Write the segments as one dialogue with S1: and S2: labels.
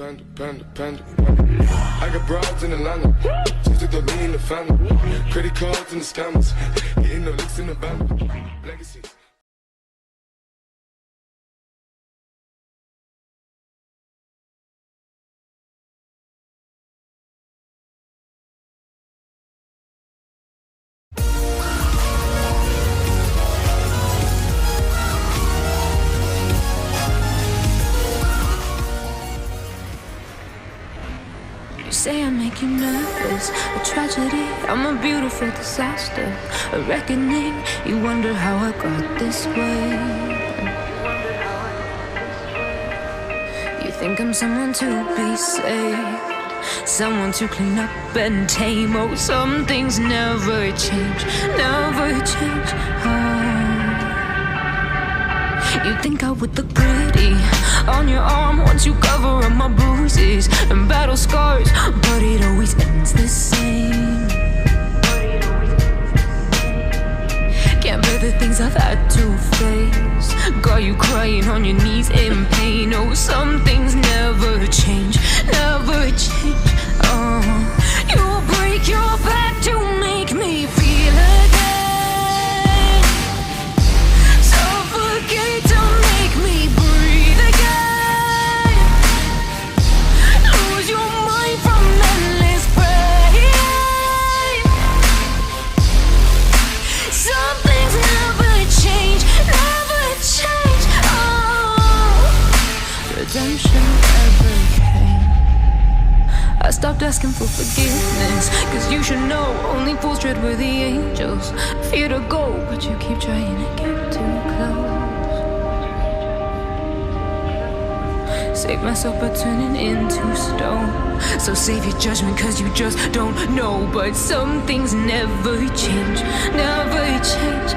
S1: I got broads in Atlanta, just took the lean in the family. Credit cards and the scammers, getting no licks in the band. Legacies.
S2: Say I make you nervous, a tragedy, I'm a beautiful disaster, a reckoning, you wonder how I got this way. You think I'm someone to be saved, someone to clean up and tame. Oh, some things never change, never change. You think I would look pretty on your arm once you cover up my bruises and battle scars, but it always ends the same. Can't bear the things I've had to face, got you crying on your knees in pain. Oh, some things never change, never change. You break your back to make me feel again, suffocate to make me breathe again, lose your mind from endless pain. Some things never change, never change. Redemption ever came. I stopped asking for forgiveness, cause you should know only fools tread where the angels fear to go, but you keep trying to get too close. Save myself by turning into stone, so save your judgment cause you just don't know. But some things never change, never change.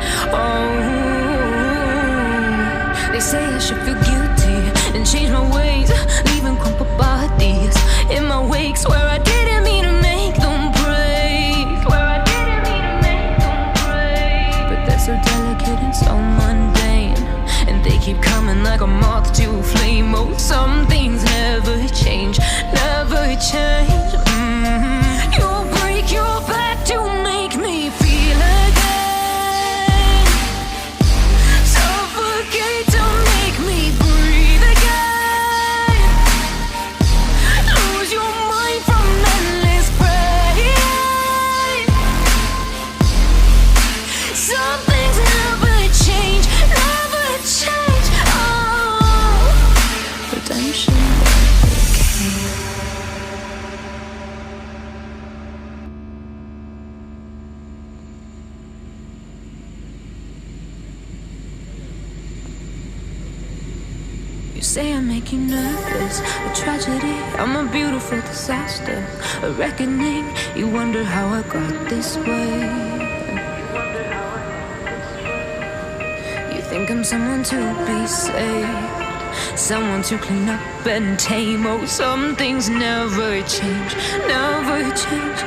S2: They say I should feel guilty and change my ways, leaving crumpled bodies in my wake. Swear I didn't mean to make them break, swear I didn't mean to make them break. But they're so delicate and so mundane, and they keep coming like a moth to a flame. Oh, some things never change, never change. You break your back to make me feel again, suffocate to make me breathe again, lose your mind from endless pain. Some things never change, never change. Redemption never came. You say I make you nervous, a tragedy, I'm a beautiful disaster, a reckoning, you wonder how I got this way. You think I'm someone to be saved, someone to clean up and tame. Oh, some things never change, never change.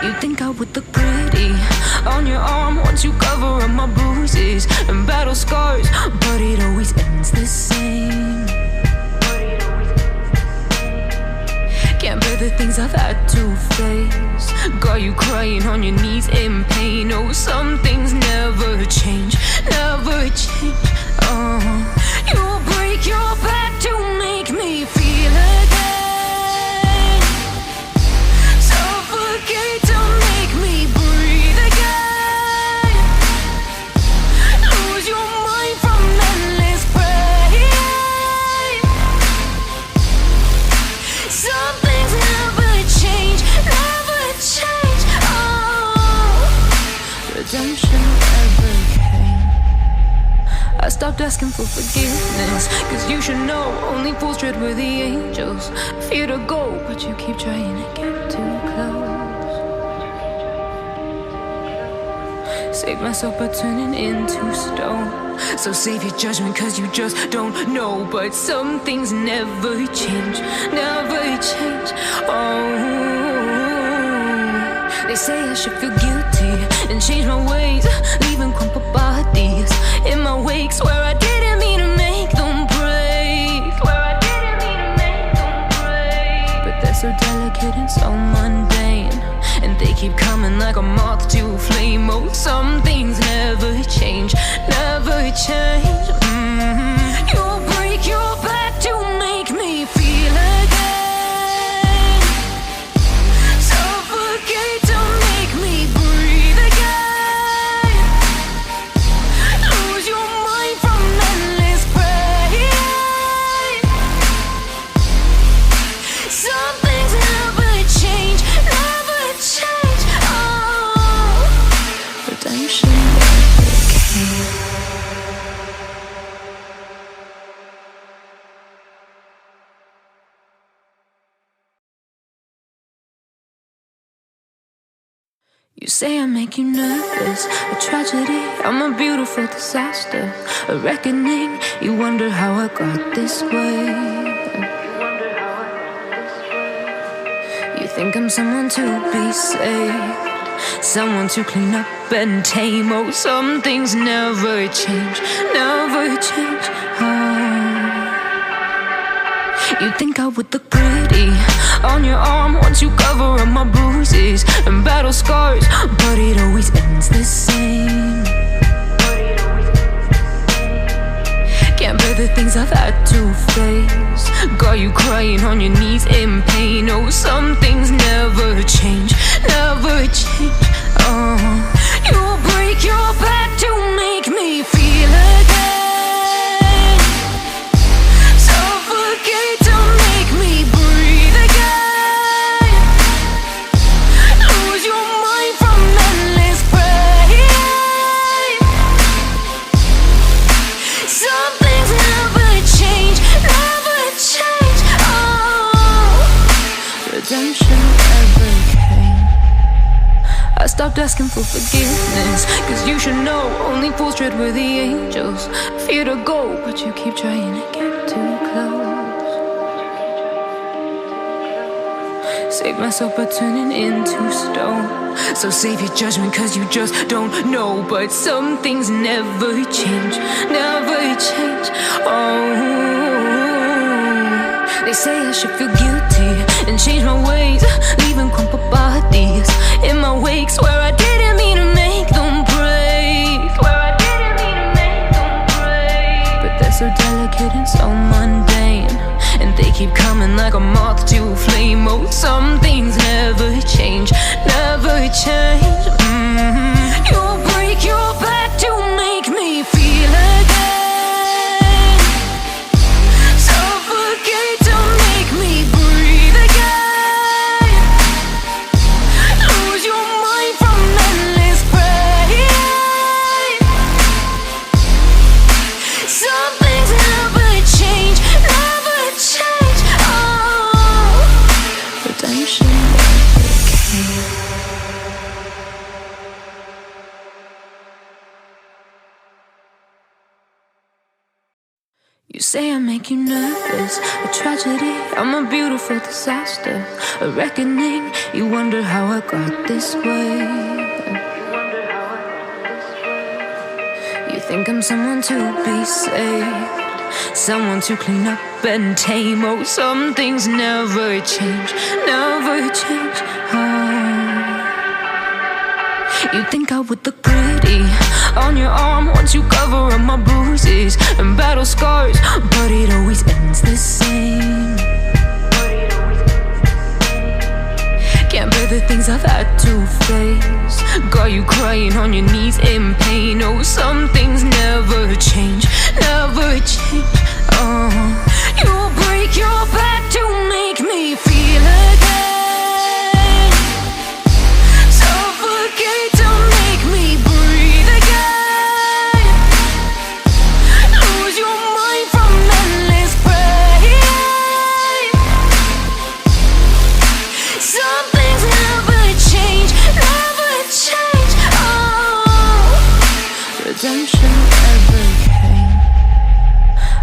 S2: You think I would look pretty on your arm once you cover up my bruises and battle scars, but it always ends the same. Can't bear the things I've had to face, got you crying on your knees in pain. Oh, some things never change, never change. You break your back to make me feel again, suffocate to make me breathe again, lose your mind from endless pain. Some things never change, never change. Redemption ever came. I stopped asking for forgiveness, cause you should know only fools tread where the angels fear to go, but you keep trying to get too close. Save myself by turning into stone, so save your judgment cause you just don't know. But some things never change, never change. They say I should feel guilty and change my ways, leaving crumpled bodies in my wake. Swear I didn't mean to make them break, like a moth to a flame. Oh, some things never change, never change. You'll break your back to make me feel again. Suffocate to make me breathe again. Lose your mind from endless pain. Some things never change, never change. Oh, redemption never came. You say I make you nervous, a tragedy, I'm a beautiful disaster, a reckoning. You wonder how I got this way. You think I'm someone to be saved, someone to clean up and tame. Oh, some things never change, never change. You think I would look pretty on your arm once you cover up my bruises and battle scars, but it always ends the same. Can't bear the things I've had to face, got you crying on your knees in pain. Oh, some things never change, never change. Oh, you'll break your back to make me feel again. Suffocate to make me breathe again. Lose your mind from endless pain. Some things never change, never change. Oh, redemption never came. I stopped asking for forgiveness, cause you should know only fools tread where the angels fear to go, but you keep trying to get too close. Save myself by turning into stone, so save your judgment cause you just don't know. But some things never change, never change. Oh, they say I should feel guilty and change my ways, leaving crumpled bodies in my wake. Swear I didn't mean to make them break, swear I didn't mean to make them break. But they're so delicate and so mundane, and they keep coming like a moth to a flame. Oh, some things never change, never change. You'll break your back to make me feel again. Suffocate to make me breathe again. Lose your mind from endless pain. Some things never change, never change. Oh, redemption never came. You say I make you nervous, a tragedy, I'm a beautiful disaster, a reckoning. You wonder how I got this way. You think I'm someone to be saved, someone to clean up and tame. Oh, some things never change, never change. You think I would look pretty on your arm once you cover up my bruises and battle scars, but it always ends the same. Can't bear the things I've had to face, got you crying on your knees in pain. Oh, some things never change, never change. Oh, you'll break your back to make me feel again. Suffocate to make me breathe again. Lose your mind from endless pain. Some things never change, never change. Oh, redemption never came.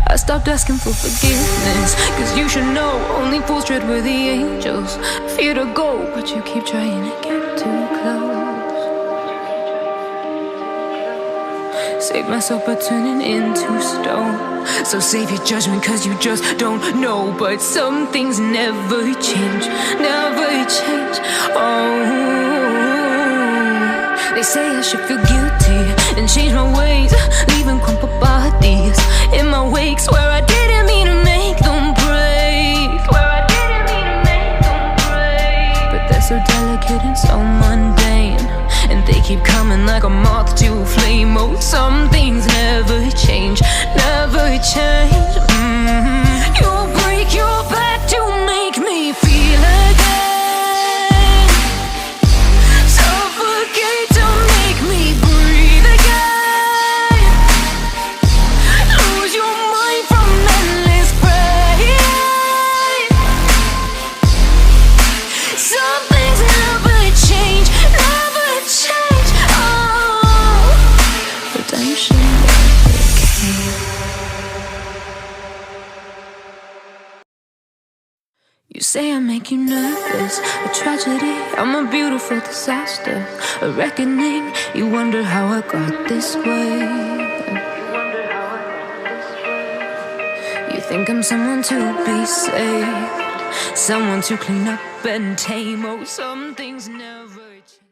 S2: I stopped asking for forgiveness, cause you should know only fools tread where the angels fear to go, but you keep trying to get too close. Save myself by turning into stone, so save your judgment cause you just don't know. But some things never change, never change. Oh, They say I should feel guilty and change my ways, leaving crumpled bodies in my wake. Swear I didn't mean to make them break. Swear I didn't mean to make them break. But they're so delicate and so mundane, and they keep coming like a moth to a flame. Oh, some things never change, never change. You'll break your back to make me feel again, suffocate to make me breathe again, lose your mind from endless pain. Some things never change, never change. Oh, redemption never came. You say I make you nervous, a tragedy, I'm a beautiful disaster, a reckoning. You wonder how I got this way. You think I'm someone to be saved, someone to clean up and tame. Oh, some things never